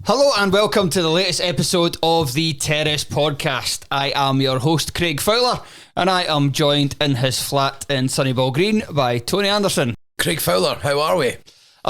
Hello and welcome to the latest episode of the Terrace Podcast. I am your host, Craig Fowler, and I am joined in his flat in Sunnyball Green by Tony Anderson. Craig Fowler, how are we?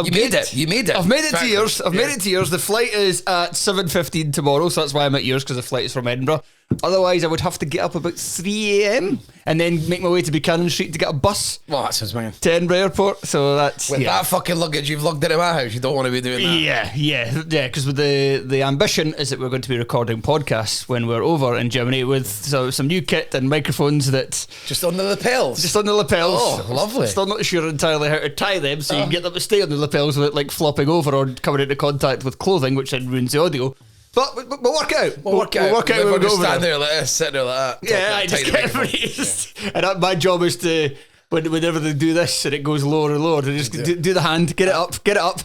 You made it. I've made it to yours. Made it to yours. The flight is at 7:15 tomorrow, so that's why I'm at yours, because the flight is from Edinburgh. Otherwise, I would have to get up about 3 a.m. and then make my way to Buchanan Street to get a bus. Well, that sounds mad. To Edinburgh Airport, so that's... With that fucking luggage you've lugged into my house, you don't want to be doing that. Yeah, because the ambition is that we're going to be recording podcasts when we're over in Germany with some new kit and microphones that... Just on the lapels? Just on the lapels. Oh, lovely. Still not sure entirely how to tie them, so you can get them to stay on the lapels without like flopping over or coming into contact with clothing, which then ruins the audio. But we'll work out. We'll work out. We'll just stand there like this, sitting there like that. Yeah, I just get it. And my job is to, whenever they do this and it goes lower and lower, to just do the hand, get it up.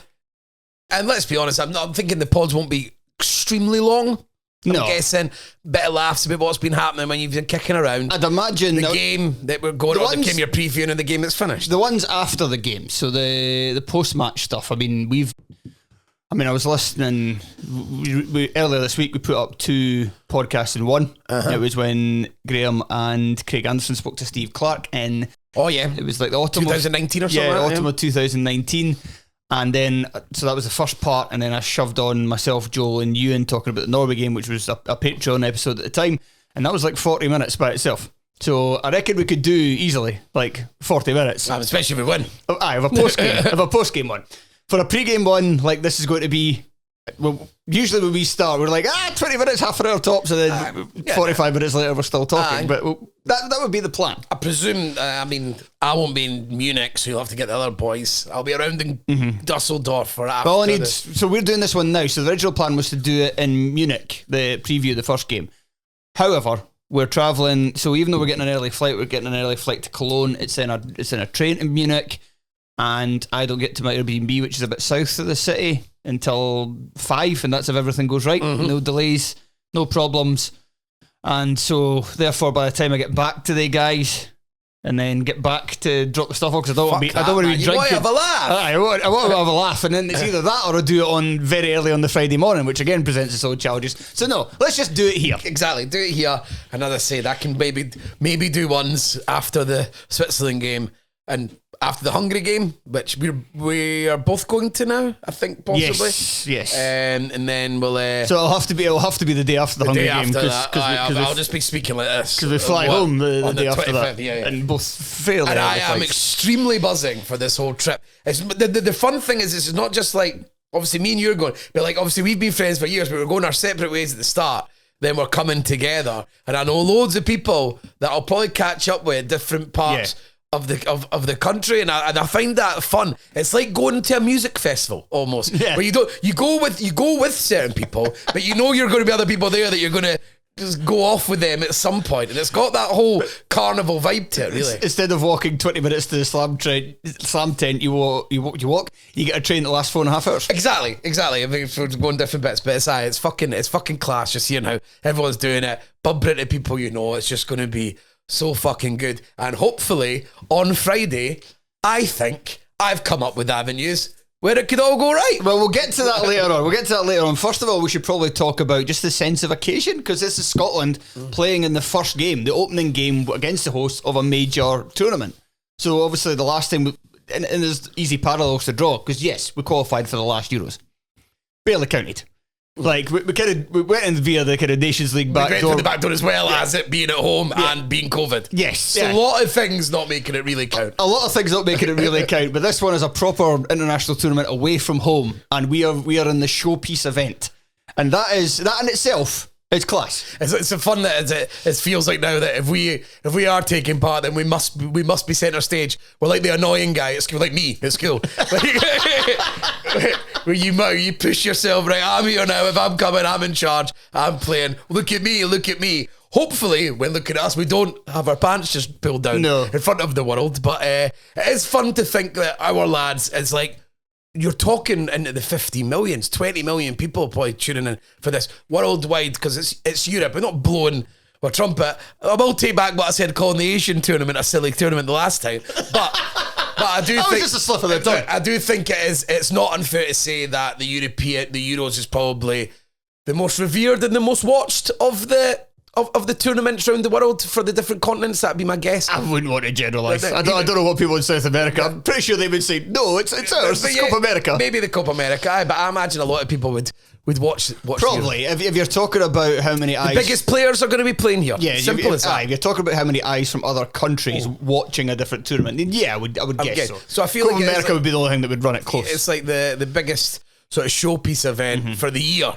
And let's be honest, I'm thinking the pods won't be extremely long. I'm guessing bit of laughs about what's been happening when you've been kicking around. I'd imagine the game that we're going on, the game you're previewing and the game that's finished. The ones after the game, so the post-match stuff. I was listening. We earlier this week we put up 2 podcasts in one. It was when Graham and Craig Anderson spoke to Steve Clark in. Oh yeah, it was like the autumn 2019 or something. Yeah, autumn of 2019. And then, so that was the first part, and then I shoved on myself, Joel, and Ewan talking about the Norway game, which was a Patreon episode at the time, and that was like 40 minutes by itself. So I reckon we could do easily like 40 minutes, especially if we win. Have a post game one. For a pre-game one, like this is going to be, well, usually when we start, we're like, 20 minutes, half an hour tops, and then 45 minutes later we're still talking. But that would be the plan. I presume, I won't be in Munich, so you'll have to get the other boys. I'll be around in Dusseldorf for after. So we're doing this one now. So the original plan was to do it in Munich, the preview of the first game. However, we're travelling, so even though we're getting an early flight, to Cologne. It's in a train in Munich. And I don't get to my Airbnb, which is a bit south of the city, until 5, and that's if everything goes right. No delays, no problems. And so, therefore, by the time I get back to the guys, and then get back to drop the stuff off, because I don't want to be drinking. You want to have a laugh. I want to have a laugh, and then it's either that or I do it on very early on the Friday morning, which again presents its own challenges. So no, let's just do it here. Exactly, do it here. And as I said, I can maybe do ones after the Switzerland game, and after the Hungary game, which we are both going to now, I think, possibly. Yes. And then we'll. So it'll have to be the day after the Hungary game. I'll just be speaking like this because we fly home the day after that, yeah. And both fairly. And I am extremely buzzing for this whole trip. It's the fun thing is it's not just like obviously me and you're going, but like obviously we've been friends for years, but we're going our separate ways at the start. Then we're coming together, and I know loads of people that I'll probably catch up with at different parts. Yeah. Of the country, and I find that fun. It's like going to a music festival almost, where you go with certain people, but you know you're going to be other people there that you're going to just go off with them at some point, and it's got that whole carnival vibe to it. Really, instead of walking 20 minutes to the slam tent, you walk. You get a train that lasts 4.5 hours. Exactly. I think we're going different bits, but it's fucking class. Just seeing how everyone's doing it, bumping into people you know. It's just going to be so fucking good. And hopefully on Friday, I think I've come up with avenues where it could all go right. Well, we'll get to that later on. First of all, we should probably talk about just the sense of occasion, because this is Scotland playing in the first game, the opening game against the host of a major tournament. So obviously the last time, and there's easy parallels to draw, because yes, we qualified for the last Euros. Barely counted. Like, we went in via the kind of Nations League back door. We went through the back door as well as it being at home and being COVID. Yes. So a lot of things not making it really count. A lot of things not making it really count, but this one is a proper international tournament away from home, and we are in the showpiece event. And that in itself is class. It's a fun that it feels like now that if we are taking part, then we must be centre stage. We're like the annoying guy at school, like me at school. Where you push yourself, right? I'm here now. If I'm coming, I'm in charge. I'm playing. Look at me. Hopefully, when looking at us, we don't have our pants just pulled down in front of the world. But it is fun to think that our lads, it's like, you're talking into the 50 millions, 20 million people probably tuning in for this worldwide, because it's Europe. We're not blowing our trumpet. I will take back what I said calling the Asian tournament a silly tournament the last time. But I do That was think just a slip of the tongue. I do think it is. It's not unfair to say that the Euros is probably the most revered and the most watched of the tournaments around the world for the different continents. That'd be my guess. I wouldn't want to generalise. I don't know what people in South America. I'm pretty sure they would say no. It's ours. It's Copa America. Maybe the Copa America, but I imagine a lot of people would watch. Probably if you're talking about how many eyes, the biggest players are going to be playing here. Yeah, simple as that. If you're talking about how many eyes from other countries watching a different tournament, then yeah, I would guess so. So I feel Copa like America would be the only thing that would run it close. It's like the biggest sort of showpiece event for the year,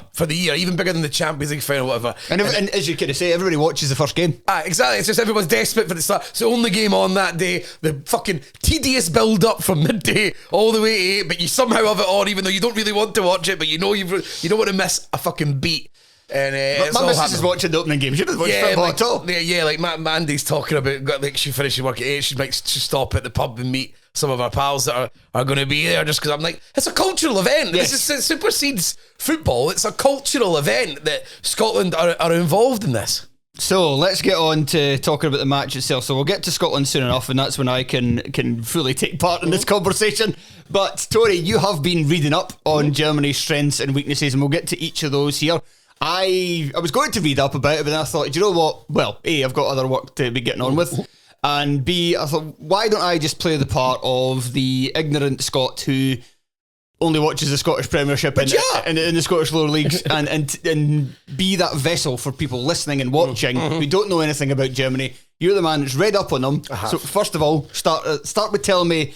even bigger than the Champions League final, whatever. And as you kind of say, everybody watches the first game. Exactly. It's just everyone's desperate for the start. It's the only game on that day. The fucking tedious build up from midday all the way to 8, but you somehow have it on, even though you don't really want to watch it, but you don't want to miss a fucking beat. And my missus is watching the opening game. She doesn't watch football at all. Yeah, like Mandy's talking about, like, she finishes work at 8. She might stop at the pub and meet some of our pals that are going to be there, just because I'm like, it's a cultural event. Yes. It supersedes football. It's a cultural event that Scotland are involved in this. So let's get on to talking about the match itself. So we'll get to Scotland soon enough, and that's when I can fully take part in this conversation. But Tony, you have been reading up on Germany's strengths and weaknesses, and we'll get to each of those here. I was going to read up about it, but then I thought, do you know what? Well, A, I've got other work to be getting on with. And B, I thought, why don't I just play the part of the ignorant Scot who only watches the Scottish Premiership and in the Scottish lower leagues and be that vessel for people listening and watching who don't know anything about Germany. You're the man that's read up on them. So first of all, start with telling me,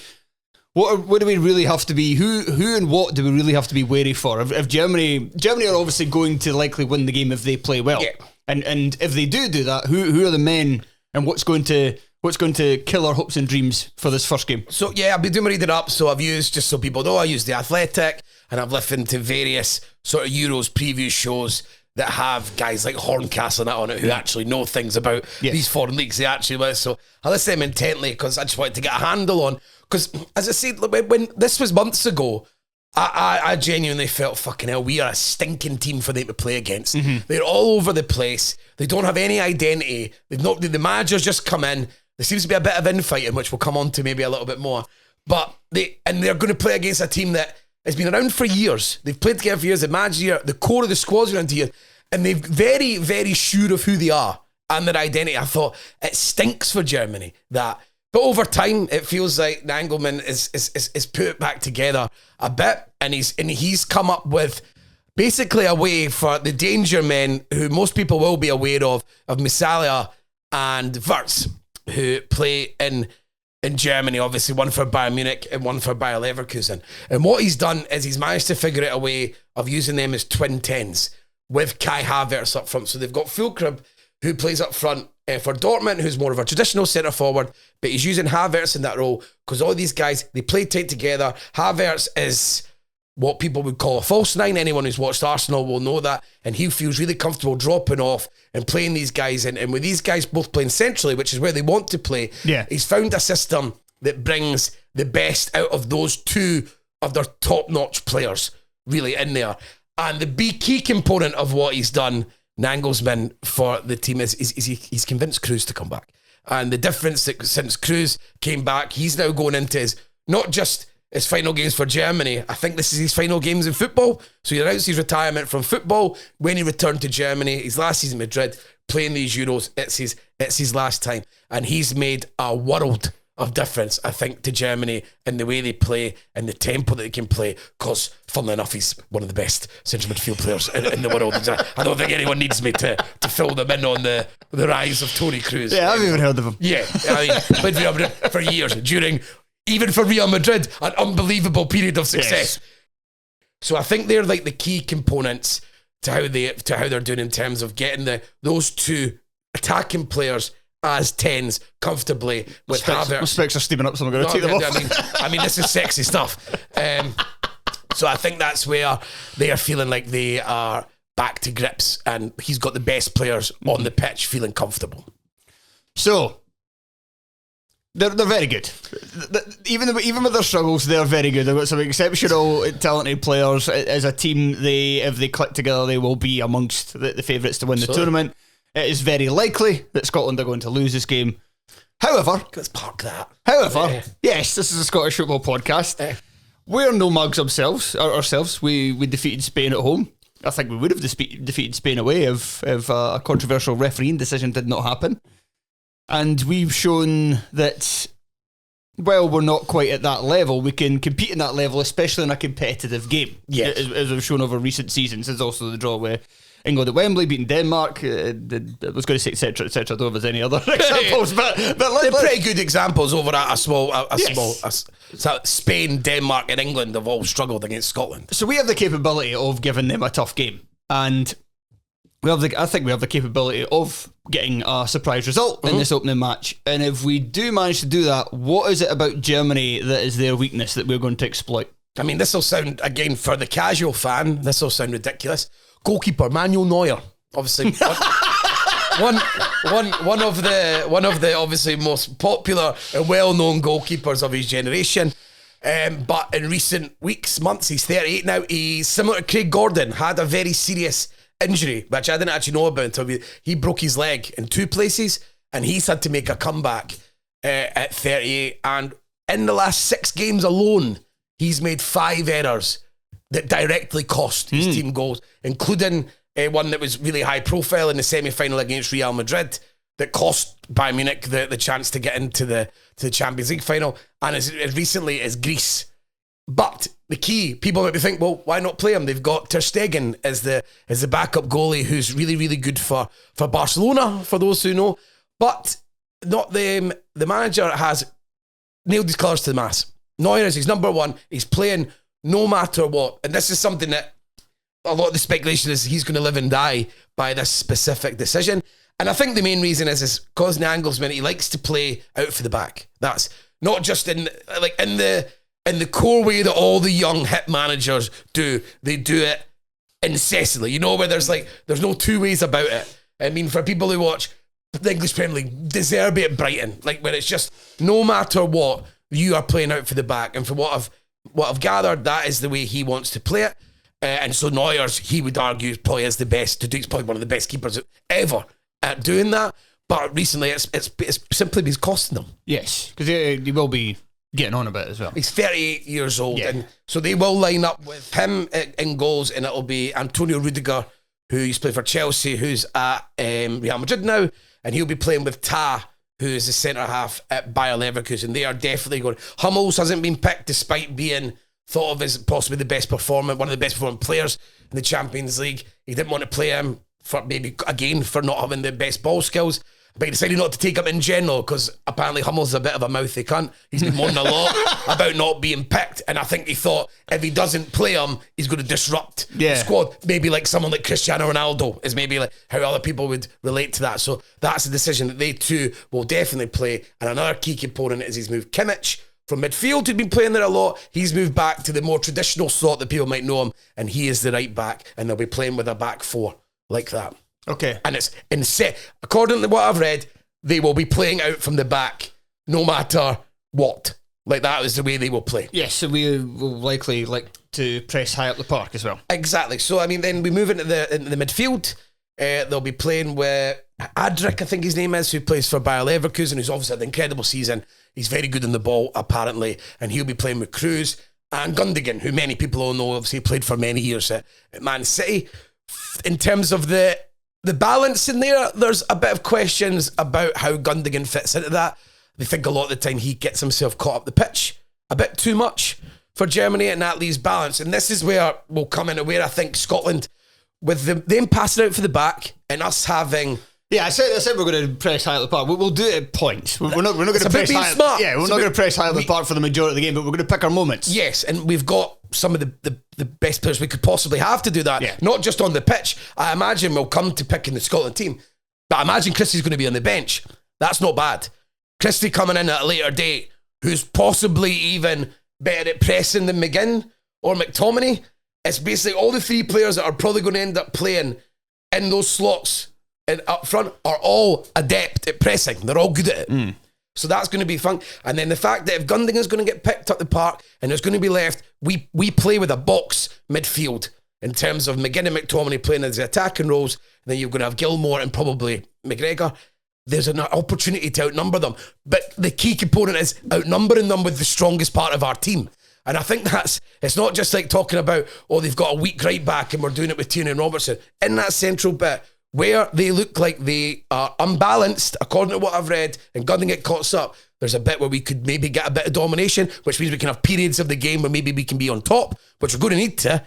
what do we really have to be? Who and what do we really have to be wary for? If Germany are obviously going to likely win the game if they play well, and if they do that, who are the men and what's going to kill our hopes and dreams for this first game? So I've been doing reading up. So I've used, just so people know, I use The Athletic, and I've listened to various sort of Euros preview shows that have guys like Horncastle and that on it who actually know things about these foreign leagues. They actually will. So I listened to them intently because I just wanted to get a handle on. Because, as I said, when this was months ago, I genuinely felt, fucking hell, we are a stinking team for them to play against. They're all over the place. They don't have any identity. The manager's just come in. There seems to be a bit of infighting, which we'll come on to maybe a little bit more. But they're going to play against a team that has been around for years. They've played together for years. The manager here, the core of the squad's around here, and they're very, very sure of who they are and their identity. I thought it stinks for Germany that. But over time, it feels like Nagelmann is put it back together a bit, and he's come up with basically a way for the danger men, who most people will be aware of Misalia and Wirtz, who play in Germany, obviously one for Bayern Munich and one for Bayer Leverkusen. And what he's done is he's managed to figure out a way of using them as twin tens with Kai Havertz up front. So they've got Füllkrug, who plays up front for Dortmund, who's more of a traditional centre forward, but he's using Havertz in that role because all these guys, they play tight together. Havertz is what people would call a false nine. Anyone who's watched Arsenal will know that, and he feels really comfortable dropping off and playing these guys. And with these guys both playing centrally, which is where they want to play, he's found a system that brings the best out of those two of their top-notch players really in there. And the key component of what he's done, Nagelsmann, for the team is he's convinced Kroos to come back. And the difference that since Kroos came back, he's now going into not just his final games for Germany. I think this is his final games in football. So he announced his retirement from football when he returned to Germany. His last season in Madrid, playing these Euros. It's his last time. And he's made a world of difference, I think, to Germany and the way they play and the tempo that they can play, because, funnily enough, he's one of the best central midfield players in the world. I don't think anyone needs me to fill them in on the rise of Tony Kroos. Yeah, I've even heard of him. Yeah, I mean, played for Real Madrid for years, during, even for Real Madrid, an unbelievable period of success. Yes. So I think they're like the key components to how they're doing in terms of getting those two attacking players as tens comfortably with Havertz. My specs are steaming up, so I'm going to take them off. I mean, this is sexy stuff. So I think that's where they are feeling like they are back to grips, and he's got the best players on the pitch feeling comfortable. So they're very good. Even with their struggles, they're very good. They've got some exceptional, talented players. As a team, if they click together, they will be amongst the favourites to win the tournament. It is very likely that Scotland are going to lose this game. However, let's park that. However, Yes, this is a Scottish football podcast. We're no mugs ourselves. We defeated Spain at home. I think we would have defeated Spain away if a controversial refereeing decision did not happen. And we've shown that, well, we're not quite at that level. We can compete in that level, especially in a competitive game. Yes. As we've shown over recent seasons. There's also the draw with England at Wembley, beating Denmark. I was going to say etc. I don't know if there's any other examples, but they're pretty good examples over a small Spain, Denmark, and England have all struggled against Scotland. So we have the capability of giving them a tough game, and I think we have the capability of getting a surprise result in this opening match. And if we do manage to do that, what is it about Germany that is their weakness that we're going to exploit? I mean, this will sound, again, for the casual fan, this will sound ridiculous. Goalkeeper Manuel Neuer, obviously one of the obviously most popular and well-known goalkeepers of his generation. But in recent weeks, months, he's 38 now. He's similar to Craig Gordon, had a very serious injury, which I didn't actually know about until he broke his leg in 2 places, and he's had to make a comeback at 38. And in the last 6 games alone, he's made 5 errors that directly cost his team goals, including one that was really high profile in the semi-final against Real Madrid that cost Bayern Munich the chance to get into the Champions League final, and as recently as Greece. But the key, people might be thinking, well, why not play him? They've got Ter Stegen as the backup goalie, who's really, really good for Barcelona, for those who know. But not the manager has nailed his colours to the mast. Neuer is his number one. He's playing no matter what. And this is something that a lot of the speculation is he's going to live and die by this specific decision. And I think the main reason is because Nagelsmann, he likes to play out for the back. That's not just in the core way that all the young hip managers do. They do it incessantly. You know, where there's no 2 ways about it. I mean, for people who watch the English Premier League, De Zerbi at Brighton, where it's just no matter what, you are playing out for the back. And for what I've gathered, that is the way he wants to play it. And so Neuer's, he would argue, probably is the best to do. He's probably one of the best keepers ever at doing that. But recently, it's simply been costing them. Yes, because he will be getting on a bit as well. He's 38 years old, and so they will line up with him in goals, and it'll be Antonio Rudiger, who's played for Chelsea, who's at Real Madrid now, and he'll be playing with Ta, who is the centre-half at Bayer Leverkusen. They are definitely going. Hummels hasn't been picked despite being thought of as possibly the best performer, one of the best performing players in the Champions League. He didn't want to play him for not having the best ball skills, but he decided not to take him in general because apparently Hummels is a bit of a mouthy cunt. He's been moaning a lot about not being picked, and I think he thought if he doesn't play him, he's going to disrupt the squad. Maybe like someone like Cristiano Ronaldo is maybe like how other people would relate to that. So that's a decision that they too will definitely play. And another key component is he's moved Kimmich from midfield, who'd been playing there a lot. He's moved back to the more traditional slot that people might know him, and he is the right back, and they'll be playing with a back 4 like that. Okay. And it's according to what I've read, they will be playing out from the back no matter what. Like that is the way they will play. Yes, so we will likely like to press high up the park as well. Exactly. So I mean, then we move into the midfield. They'll be playing with Adric, I think his name is, who plays for Bayer Leverkusen, who's obviously had an incredible season. He's very good on the ball, apparently, and he'll be playing with Cruz and Gundogan, who many people all know, obviously played for many years at Man City. In terms of the balance in there, there's a bit of questions about how Gundogan fits into that. They think a lot of the time he gets himself caught up the pitch a bit too much for Germany, and that leaves balance. And this is where we'll come into where I think Scotland, with them passing out for the back and us having... Yeah, I said we're going to press high at the park. We'll do it at points. We're not going to press high. Smart. Yeah, we're not going to press high at the park for the majority of the game, but we're going to pick our moments. Yes, and we've got some of the best players we could possibly have to do that. Yeah. Not just on the pitch. I imagine we'll come to picking the Scotland team, but I imagine Christie's going to be on the bench. That's not bad. Christie coming in at a later date, who's possibly even better at pressing than McGinn or McTominay. It's basically all the 3 players that are probably going to end up playing in those slots and up front are all adept at pressing. They're all good at it. So that's going to be fun. And then the fact that if Gundogan's going to get picked up the park and there's going to be left, we play with a box midfield in terms of McGinn and McTominay playing as the attacking roles. And then you're going to have Gilmore and probably McGregor. there's an opportunity to outnumber them. But the key component is outnumbering them with the strongest part of our team. And I think it's not just like talking about, they've got a weak right back and we're doing it with Tierney and Robertson. In that central bit, where they look like they are unbalanced, according to what I've read, and Gunning get caught up, there's a bit where we could maybe get a bit of domination, which means we can have periods of the game where maybe we can be on top, which we're going to need to.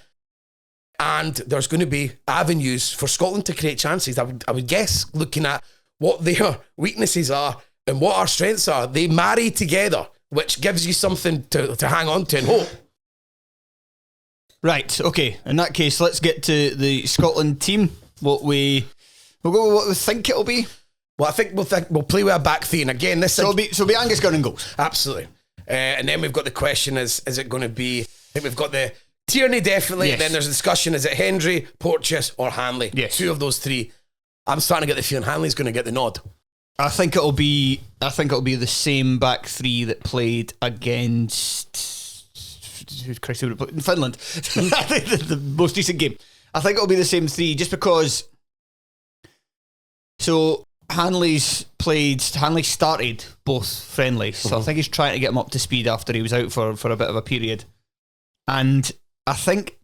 And there's going to be avenues for Scotland to create chances. I would guess, looking at what their weaknesses are and what our strengths are, they marry together, which gives you something to hang on to and hope. Right, okay. In that case, let's get to the Scotland team. We'll go with what we think it'll be. Well, I think we'll play with a back three. And again, it'll be Angus Gunning goals. Absolutely. And then we've got the question, is it going to be... I think we've got the Tierney, definitely. Yes. And then there's a discussion, is it Hendry, Porteous or Hanley? Yes. Two of those three. I'm starting to get the feeling Hanley's going to get the nod. I think it'll be the same back three that played against Christ, who would have played in Finland. the most recent game. I think it'll be the same three just because. So Hanley started both friendlies, so I think he's trying to get him up to speed after he was out for a bit of a period. And I think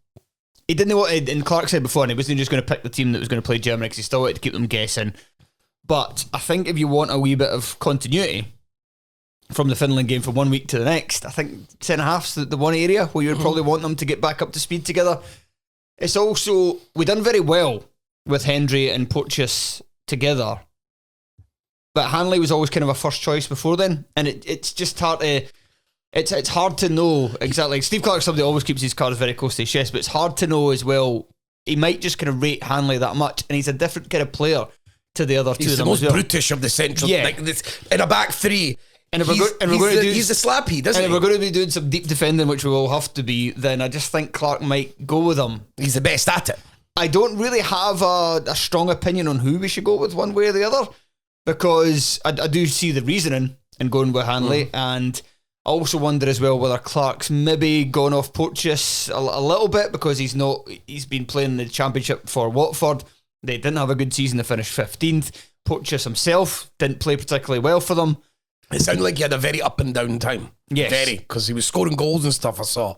he didn't want to, and Clark said before, and he wasn't just going to pick the team that was going to play Germany because he still wanted to keep them guessing. But I think if you want a wee bit of continuity from the Finland game from 1 week to the next, I think centre-half's the one area where you would probably want them to get back up to speed together. It's also, we done very well with Hendry and Porteous together, but Hanley was always kind of a first choice before then, and it's just hard to... It's hard to know exactly. Steve Clark, somebody always keeps his cards very close to his chest, but it's hard to know as well. He might just kind of rate Hanley that much, and he's a different kind of player to the other two of them. He's the most brutish of the central. Yeah. Like this, in a back three. And if he's the slappy, doesn't he? And if we're going to be doing some deep defending, which we will have to be, then I just think Clark might go with him. He's the best at it. I don't really have a strong opinion on who we should go with one way or the other, because I do see the reasoning in going with Hanley, and I also wonder as well whether Clark's maybe gone off Porteous a little bit because he's been playing the Championship for Watford. They didn't have a good season. They finished 15th. Porteous himself didn't play particularly well for them. It sounded like he had a very up and down time. Yes. Very, because he was scoring goals and stuff, I saw.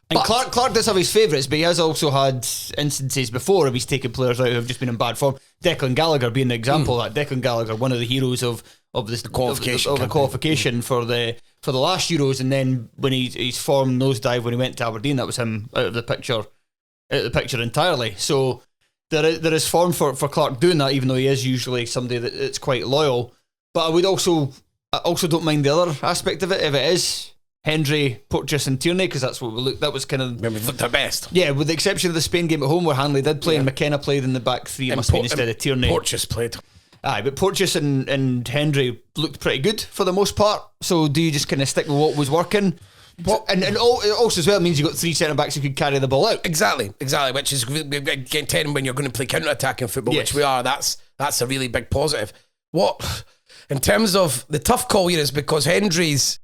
And Clark does have his favourites, but he has also had instances before of he's taken players out who have just been in bad form. Declan Gallagher being the example of that. Declan Gallagher, one of the heroes of the qualification for the last Euros, and then when his form nosedive when he went to Aberdeen, that was him out of the picture entirely. So there is form for Clark doing that, even though he is usually somebody that's quite loyal. But I also don't mind the other aspect of it if it is Hendry, Porteous and Tierney, because that's what we looked. That was kind of when we looked our best. Yeah, with the exception of the Spain game at home where Hanley did play and McKenna played in the back three, instead of Tierney. Porteous played. Aye, but Porteous and Hendry looked pretty good for the most part. So do you just kind of stick with what was working? And it also as well means you've got three centre backs who can carry the ball out. Exactly. Which is again 10 when you're going to play counter attacking football, which we are. That's a really big positive. What in terms of the tough call here is because Hendry's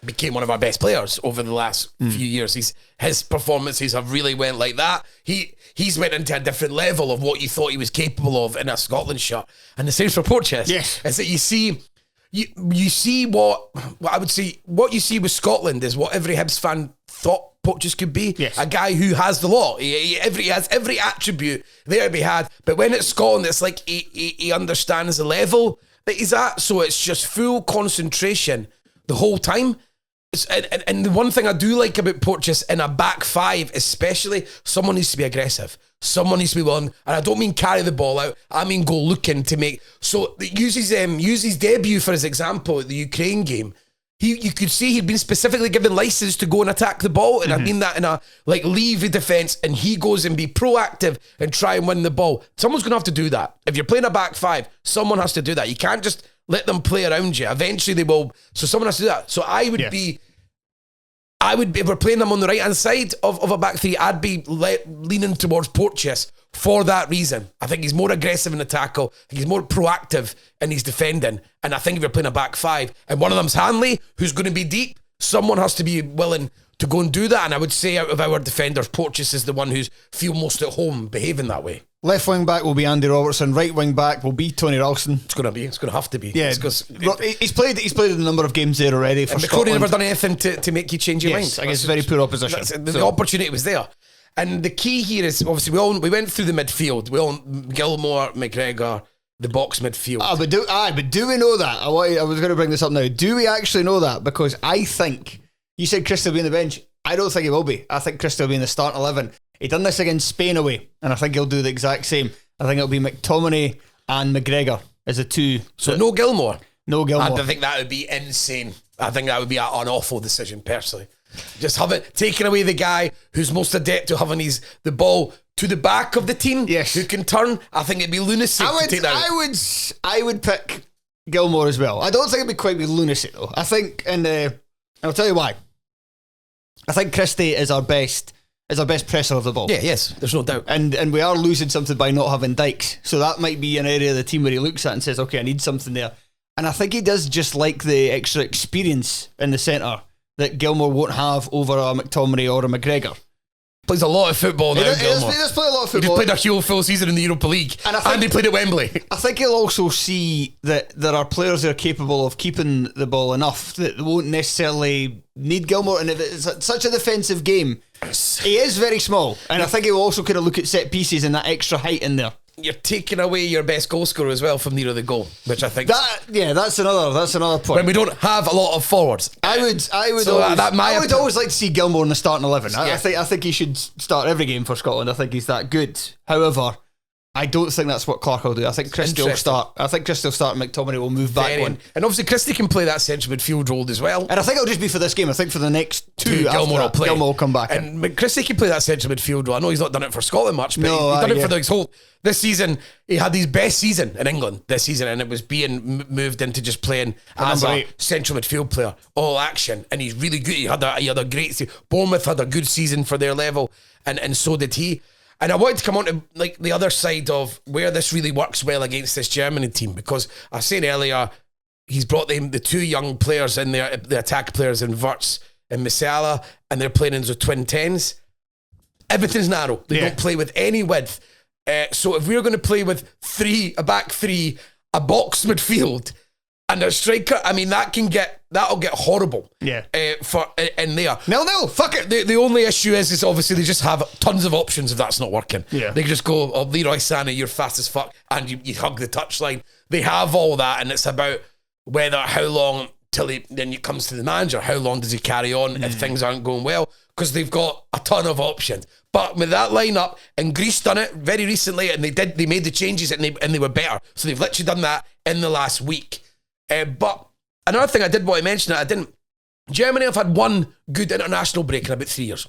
became one of our best players over the last few years. His performances have really went like that. He's went into a different level of what you thought he was capable of in a Scotland shirt. And the same for Porteous. Yes. Is that you see what I would say, what you see with Scotland is what every Hibs fan thought Porteous could be. Yes. A guy who has the lot. He has every attribute there to be had. But when it's Scotland, it's like he understands the level that he's at. So it's just full concentration the whole time. And the one thing I do like about Porteous in a back five, especially, someone needs to be aggressive. Someone needs to be willing, and I don't mean carry the ball out. I mean go looking to make. So use his debut for his example at the Ukraine game. You could see he'd been specifically given license to go and attack the ball, and I mean that in a leave the defence, and he goes and be proactive and try and win the ball. Someone's going to have to do that. If you're playing a back five, someone has to do that. You can't just let them play around you. Eventually they will. So someone has to do that. So I would be, if we're playing them on the right hand side of a back three, I'd be leaning towards Porteous for that reason. I think he's more aggressive in the tackle. I think he's more proactive in his defending. And I think if you're playing a back five and one of them's Hanley, who's going to be deep, someone has to be willing to go and do that. And I would say out of our defenders, Porteous is the one who's feel most at home behaving that way. Left wing back will be Andy Robertson. Right wing back will be Tony Ralston. It's going to have to be. Yeah, he's played a number of games there already for Scotland. McCrory never done anything to make you change your mind. I guess very poor opposition. The opportunity was there. And the key here is, obviously, we went through the midfield. Gilmore, McGregor, the box midfield. But do we know that? I was going to bring this up now. Do we actually know that? Because I think, you said Christie will be on the bench. I don't think he will be. I think Christie will be in the starting 11. He done this against Spain away, and I think he'll do the exact same. I think it'll be McTominay and McGregor as the two. So no Gilmore? No Gilmore. I think that would be insane. I think that would be an awful decision, personally. Just have it, taking away the guy who's most adept to having the ball to the back of the team, yes, who can turn. I think it'd be lunacy to take that out. I would pick Gilmore as well. I don't think it'd be quite be lunacy, though. I think, and I'll tell you why. I think Christie is our best presser of the ball. Yeah, yes, there's no doubt. And we are losing something by not having Dykes. So that might be an area of the team where he looks at and says, okay, I need something there. And I think he does just like the extra experience in the centre that Gilmore won't have over a McTominay or a McGregor. Plays a lot of football now, Gilmore. He does play a lot of football. He just played a full season in the Europa League. And he played at Wembley. I think he'll also see that there are players that are capable of keeping the ball enough that won't necessarily need Gilmore. And if it's such a defensive game, he is very small. And I think he will also kind of look at set pieces and that extra height in there. You're taking away your best goal scorer as well from near the goal, which I think that's another point. When we don't have a lot of forwards, I would always like to see Gilmore in the starting 11. I think he should start every game for Scotland. I think he's that good. However, I don't think that's what Clark will do. I think Christie will start. And McTominay will move back one. And obviously Christie can play that central midfield role as well. And I think it'll just be for this game. I think for the next two Gilmore will come back. And Christie can play that central midfield role. I know he's not done it for Scotland much, but he's done it for his whole. This season, he had his best season in England this season, and it was being moved into just playing as a central midfield player, all action, and he's really good. He had a great season. Bournemouth had a good season for their level, and so did he. And I wanted to come on to like the other side of where this really works well against this Germany team, because I was saying earlier, he's brought the two young players in there, the attack players in Wirtz and Musiala, and they're playing in the twin tens. Everything's narrow. They don't play with any width. So if we're going to play with a back three, a box midfield, and a striker, I mean that'll get horrible. Yeah. For in there. No, fuck it. The only issue is obviously they just have tons of options if that's not working. Yeah. They can just go, oh, Leroy Sané, you're fast as fuck, and you hug the touchline. They have all that, and it's about how long then it comes to the manager. How long does he carry on if things aren't going well? Because they've got a ton of options. But with that lineup, and Greece done it very recently, and they made the changes and they were better. So they've literally done that in the last week. But another thing I did want to mention that I didn't. Germany have had one good international break in about 3 years,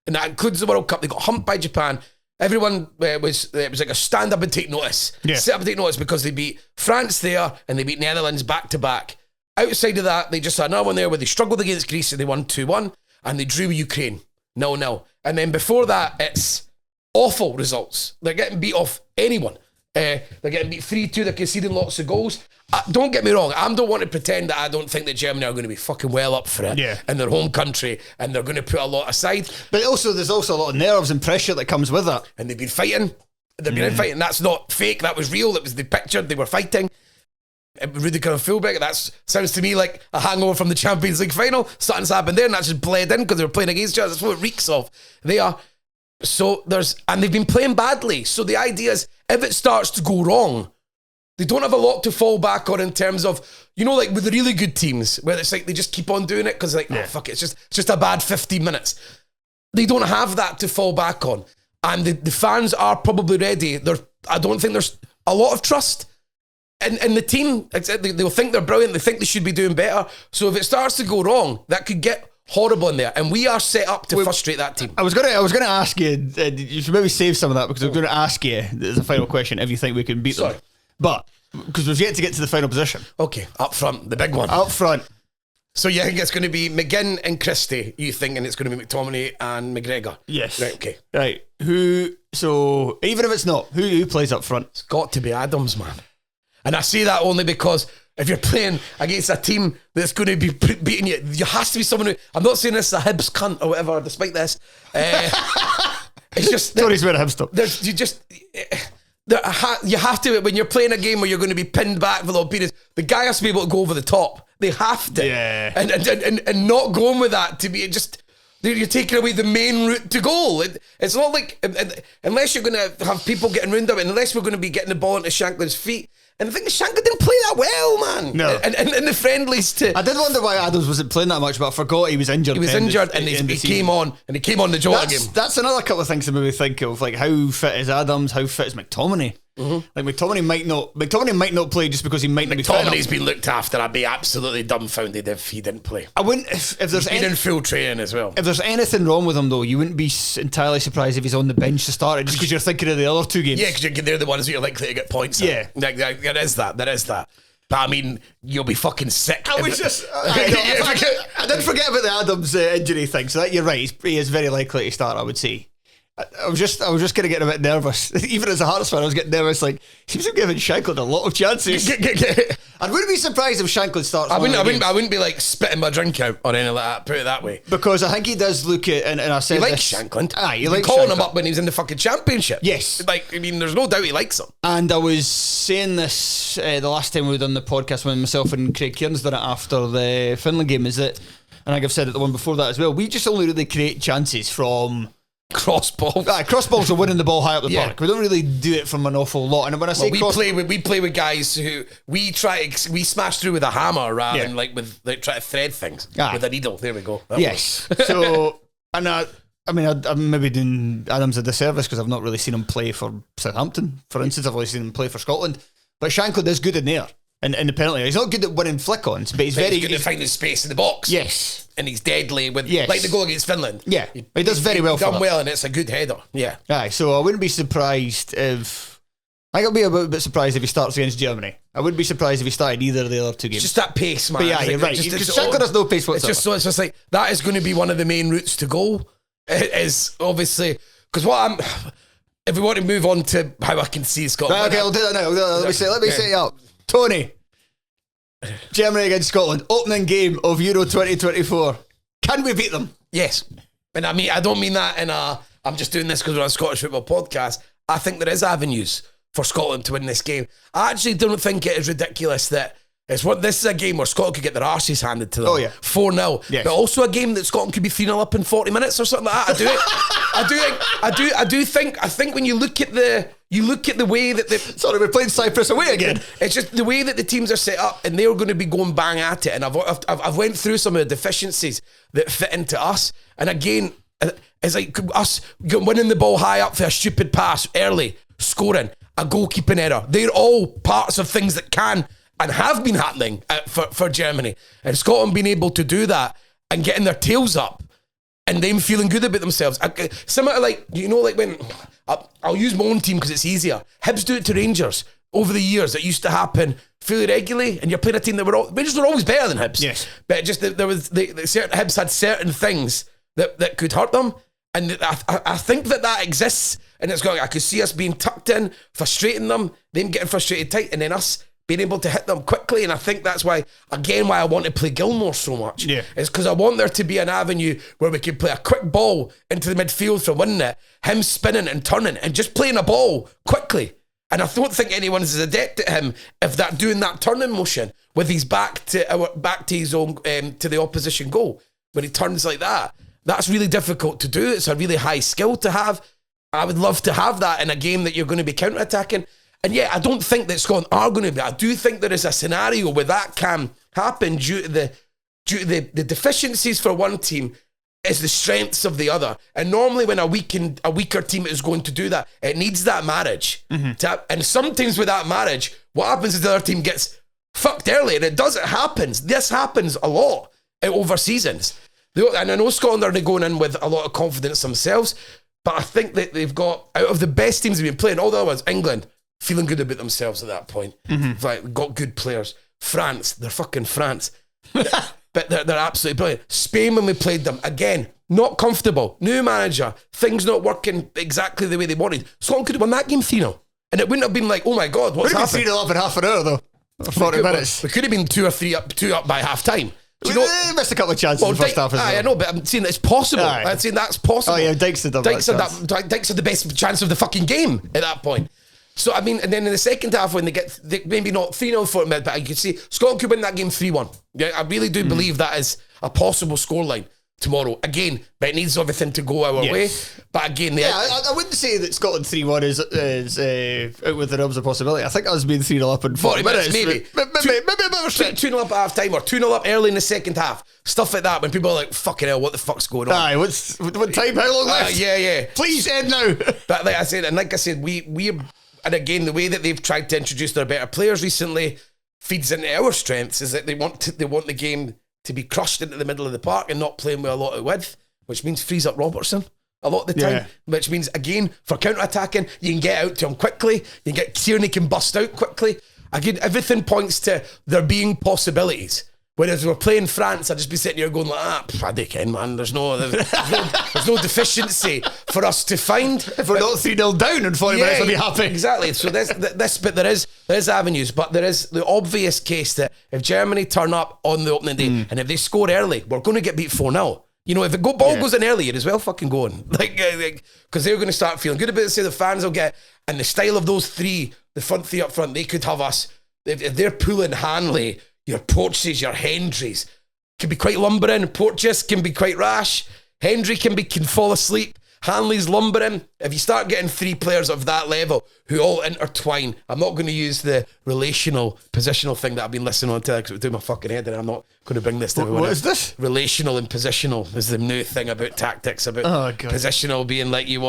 and that includes the World Cup. They got humped by Japan. Everyone it was like a stand up and take notice. Yeah. Sit up and take notice because they beat France there and they beat Netherlands back to back. Outside of that, they just had another one there where they struggled against Greece and they won 2-1, and they drew with Ukraine 0-0. And then before that, it's awful results. They're getting beat off anyone. They're getting beat 3-2. They're conceding lots of goals. Don't get me wrong. I don't want to pretend that I don't think that Germany are going to be fucking well up for it in their home country, and they're going to put a lot aside. But there's also a lot of nerves and pressure that comes with that. And they've been fighting. They've been fighting. That's not fake. That was real. It was the picture. They were fighting. Rudiger and fullback. That sounds to me like a hangover from the Champions League final. Something's happened there, and that's just bled in because they were playing against each other. That's what it reeks of. They are. So and they've been playing badly. So the idea is, if it starts to go wrong, they don't have a lot to fall back on in terms of, like with the really good teams, where it's like they just keep on doing it because oh fuck it, it's just a bad 15 minutes. They don't have that to fall back on, and the fans are probably ready. I don't think there's a lot of trust in the team. They'll think they're brilliant. They think they should be doing better. So if it starts to go wrong, that could get horrible in there, and we are set up to frustrate that team. I was going to ask you. You should maybe save some of that because I was going to ask you as a final question if you think we can beat them. But because we've yet to get to the final position. Okay, up front, the big one. Up front. So you think it's going to be McGinn and Christie? You thinking it's going to be McTominay and McGregor? Yes. Right. Okay. Right. So even if it's not, who plays up front? It's got to be Adams, man. And I say that only because if you're playing against a team that's going to be beating you, there has to be someone who, I'm not saying this is a Hibs cunt or whatever, despite this. It's just... Tony's wearing a Hibs top. You have to, when you're playing a game where you're going to be pinned back for long periods, the guy has to be able to go over the top. They have to. Yeah. And not going with that to be just... You're taking away the main route to goal. It's not like... Unless you're going to have people getting round up, and unless we're going to be getting the ball into Shankland's feet. And I think Shankland didn't play that well, man. No. And the friendlies to... I did wonder why Adams wasn't playing that much, but I forgot he was injured. He was injured, and he came on the Jota game. That's another couple of things to maybe think of, like how fit is Adams, how fit is McTominay. Like McTominay might not play just because he might not be fit. McTominay's been looked after. I'd be absolutely dumbfounded if he didn't play. I wouldn't. If there's been in full training as well. If there's anything wrong with him though, you wouldn't be entirely surprised if he's on the bench to start it, just because you're thinking of the other two games. Yeah, because they're the ones who you're likely to get points. Yeah, there is that. But I mean, you'll be fucking sick. I didn't forget about the Adams injury thing. So that you're right. He is very likely to start, I would say. I was just kind of getting a bit nervous. Even as a Hearts fan, I was getting nervous. Like, he seems to be giving Shankland a lot of chances. I wouldn't be surprised if Shankland starts. I wouldn't be like spitting my drink out or anything like that. Put it that way. Because I think he does look at, and I said he likes this. Shankland. You like calling Shankland. him up when he was in the fucking Championship. Yes. Like, I mean, there's no doubt he likes him. And I was saying this the last time we were done the podcast when myself and Craig Kearns did it after the Finland game. Is that, and I think I've said it the one before that as well. We just only really create chances from cross balls. Cross balls are winning the ball high up the park. We don't really do it from an awful lot. And when I say we play with guys who we smash through with a hammer rather than try to thread things with a needle. There we go. So and I'm maybe doing Adams a disservice because I've not really seen him play for Southampton, for instance. I've only seen him play for Scotland. But Shankland is good in there. And in the penalty, he's not good at winning flick-ons, but he's very good at finding space in the box. Yes, and he's deadly with like the goal against Finland. Yeah, he does very well. Done well, and it's a good header. Yeah. Aye, so I wouldn't be surprised if. I think I'll be a bit surprised if he starts against Germany. I wouldn't be surprised if he started either of the other two games. It's just that pace, man. But yeah, you're right. Shankland has no pace whatsoever. It's just like that is going to be one of the main routes to goal. It is obviously because if we want to move on to how I can see Scotland. Right, okay, I'll do that now. Let me set it up. Tony. Germany against Scotland, opening game of Euro 2024. Can we beat them? Yes. And I mean, I don't mean that in I'm just doing this because we're on a Scottish football podcast. I think there is avenues for Scotland to win this game. I actually don't think it is ridiculous that this is a game where Scotland could get their arses handed to them. 4-0. Yes. But also a game that Scotland could be 3-0 up in 40 minutes or something like that. I think when you look at the way that sorry, we're playing Cyprus away again. It's just the way that the teams are set up, and they're going to be going bang at it. And I've went through some of the deficiencies that fit into us. And again, it's like us winning the ball high up for a stupid pass early, scoring, a goalkeeping error. They're all parts of things that can and have been happening for Germany. And Scotland being able to do that and getting their tails up and them feeling good about themselves. Similar to like when... I'll use my own team because it's easier. Hibs do it to Rangers over the years. It used to happen fairly regularly, and you're playing a team that Rangers were always better than Hibs. Yes, but just certain Hibs had certain things that could hurt them, and I think that exists. And it's going. I could see us being tucked in, frustrating them getting frustrated tight, and then us being able to hit them quickly. And I think that's why I want to play Gilmore so much. Yeah. It's because I want there to be an avenue where we can play a quick ball into the midfield for winning it, him spinning and turning and just playing a ball quickly. And I don't think anyone's as adept at him if that doing that turning motion with his back to his own to the opposition goal. When he turns like that, that's really difficult to do. It's a really high skill to have. I would love to have that in a game that you're going to be counter-attacking. And yeah, I don't think that Scotland are going to be. I do think there is a scenario where that can happen due to the deficiencies for one team is the strengths of the other. And normally when a weaker team is going to do that, it needs that marriage. Mm-hmm. And sometimes with that marriage, what happens is the other team gets fucked early. And it happens. This happens a lot over seasons. And I know Scotland are going in with a lot of confidence themselves, but I think that they've got, out of the best teams they've been playing, all the other ones, England, feeling good about themselves at that point. Mm-hmm. Like, got good players. France, they're fucking France. But they're absolutely brilliant. Spain, when we played them, again, not comfortable. New manager, things not working exactly the way they wanted. Scotland could have won that game 3-0. And it wouldn't have been like, oh my God, what's happened? 3-0 up in half an hour, though. 40 minutes. We could have been 2 or 3 up, 2 up by half time. We missed a couple of chances in the first half as well. I know, but I'm saying it's possible. I'm saying that's possible. Oh yeah, Dykes had Dykes had the best chance of the fucking game at that point. So I mean, and then in the second half when they maybe not 3-0 for a minute, but you could see Scotland could win that game 3-1. Yeah, I really do believe that is a possible scoreline tomorrow. Again, but it needs everything to go our way. But again, I wouldn't say that Scotland 3-1 is out with the realms of possibility. I think us being 3-0 up in 40 minutes. Maybe a bit of a stretch. 2-0 up at half time or 2-0 up early in the second half. Stuff like that when people are like, fucking hell, what the fuck's going on? Aye, what time? How long left? Yeah. Please end now. But like I said, we're and again, the way that they've tried to introduce their better players recently feeds into our strengths, is that they want the game to be crushed into the middle of the park and not playing with a lot of width, which means frees up Robertson a lot of the time, which means, again, for counter-attacking, you can get out to him quickly, you can get Tierney can bust out quickly. Again, everything points to there being possibilities. Whereas we're playing France, I'd just be sitting here going like, they can, man. There's no deficiency for us to find. If we're not 3-0 down in 40 minutes, I'll be happy. Exactly. So but there is avenues, but there is the obvious case that if Germany turn up on the opening day and if they score early, we're going to get beat 4-0. You know, if the ball goes in early, you're as well fucking going. Because they're going to start feeling good about it. Say the fans will get, and the style of those three, the front three up front, they could have us. If they're pulling Hanley, your Porches, your Hendrys can be quite lumbering. Porteous can be quite rash. Hendry can fall asleep. Hanley's lumbering. If you start getting 3 players of that level who all intertwine, I'm not going to use the relational positional thing that I've been listening on to because it would do my fucking head, and I'm not going to bring this to everyone. What is this? Relational and positional is the new thing about tactics, about positional being like you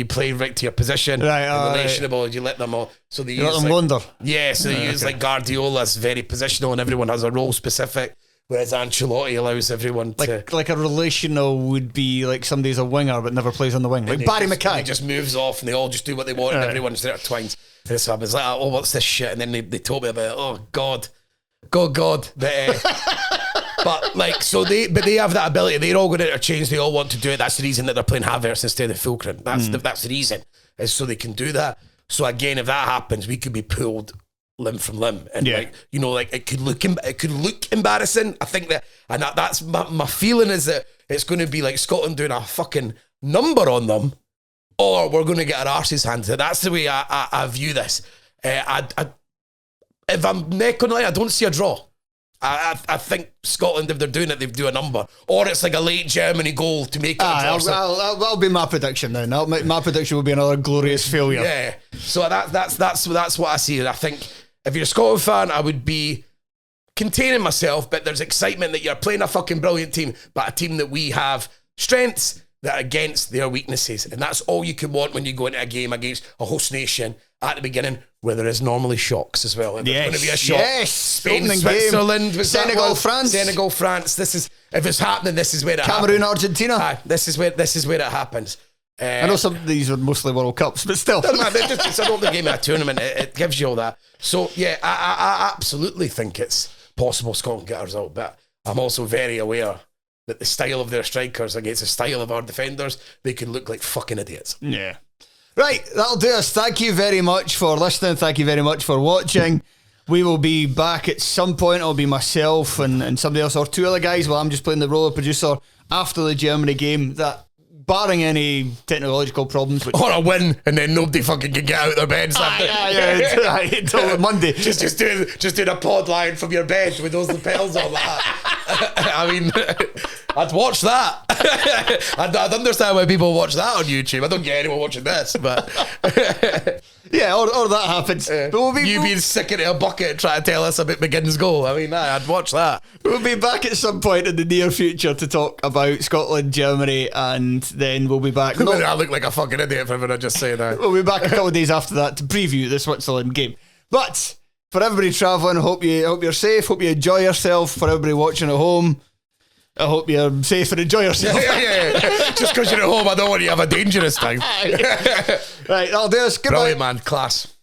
play right to your position. Right, relational, you let them all. So they let them wander. Yeah, so they use like Guardiola's very positional and everyone has a role specific. Whereas Ancelotti allows everyone to... Like a relational would be like somebody's a winger but never plays on the wing. Like Barry Mackay. He just moves off and they all just do what they want and everyone's there at twines. And so I was like, oh, what's this shit? And then they told me about it. Oh, God. God. But like, they have that ability. They're all going to interchange. They all want to do it. That's the reason that they're playing Havertz instead of Fulcrum. That's the reason. Is so they can do that. So again, if that happens, we could be pulled limb from limb, and it could look embarrassing. I think that's my feeling, is that it's going to be like Scotland doing a fucking number on them, or we're going to get our arses handed. That's the way I view this. If I'm neck on line, I don't see a draw. I think Scotland, if they're doing it, they do a number, or it's like a late Germany goal to make it a draw. That'll be my prediction now. My prediction will be another glorious failure. Yeah. So that's what I see. And I think, if you're a Scotland fan, I would be containing myself, but there's excitement that you're playing a fucking brilliant team, but a team that we have strengths that are against their weaknesses. And that's all you can want when you go into a game against a host nation at the beginning, where there is normally shocks as well. There's going to be a shock. Yes. Spain, Switzerland, Senegal, France. This is, if it's happening, this is where it happens. Cameroon, Argentina. This is where it happens. I know some of these are mostly World Cups, but still. It's an open game in a tournament. It gives you all that. So, yeah, I absolutely think it's possible Scotland get a result, but I'm also very aware that the style of their strikers against the style of our defenders, they can look like fucking idiots. Yeah. Right, that'll do us. Thank you very much for listening. Thank you very much for watching. We will be back at some point. It'll be myself and somebody else, or 2 other guys, while I'm just playing the role of producer after the Germany game. That, barring any technological problems, or a win, and then nobody fucking can get out of their beds until Monday. Just doing a pod line from your bed with those lapels on that. I mean, I'd watch that. I'd understand why people watch that on YouTube. I don't get anyone watching this, but yeah, or that happens. But you being sick into a bucket trying to tell us about McGinn's goal. I mean, I'd watch that. We'll be back at some point in the near future to talk about Scotland, Germany, and then we'll be back. I look like a fucking idiot for everyone just saying that. We'll be back a couple of days after that to preview the Switzerland game. But for everybody travelling, hope you're safe. Hope you enjoy yourself. For everybody watching at home, I hope you're safe and enjoy yourself. Yeah. Just because you're at home, I don't want you to have a dangerous time. Right, that'll do us. Goodbye. Brilliant, man. Class.